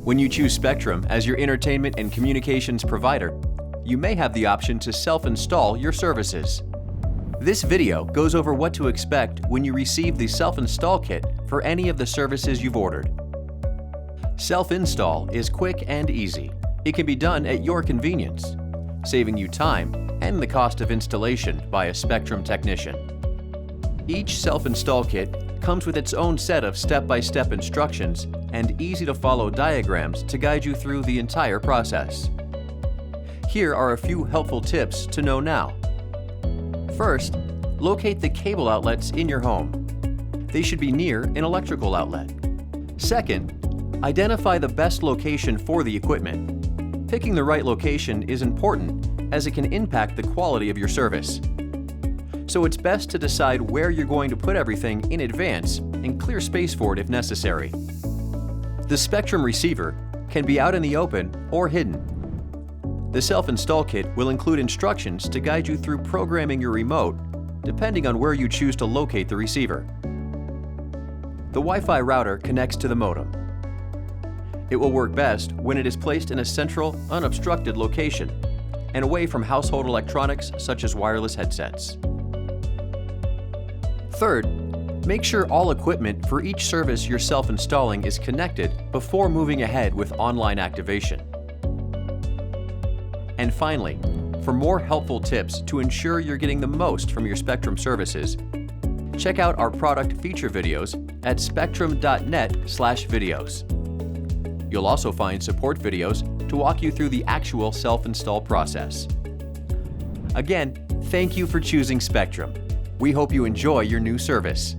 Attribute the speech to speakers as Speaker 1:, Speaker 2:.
Speaker 1: When you choose Spectrum as your entertainment and communications provider, you may have the option to self-install your services. This video goes over what to expect when you receive the self-install kit for any of the services you've ordered. Self-install is quick and easy. It can be done at your convenience, saving you time and the cost of installation by a Spectrum technician. Each self-install kit comes with its own set of step-by-step instructions and easy-to-follow diagrams to guide you through the entire process. Here are a few helpful tips to know now. First, locate the cable outlets in your home. They should be near an electrical outlet. Second, identify the best location for the equipment. Picking the right location is important as it can impact the quality of your service. So it's best to decide where you're going to put everything in advance and clear space for it if necessary. The Spectrum receiver can be out in the open or hidden. The self-install kit will include instructions to guide you through programming your remote, depending on where you choose to locate the receiver. The Wi-Fi router connects to the modem. It will work best when it is placed in a central, unobstructed location and away from household electronics such as wireless headsets. Third, make sure all equipment for each service you're self-installing is connected before moving ahead with online activation. And finally, for more helpful tips to ensure you're getting the most from your Spectrum services, check out our product feature videos at spectrum.net/videos. You'll also find support videos to walk you through the actual self-install process. Again, thank you for choosing Spectrum. We hope you enjoy your new service.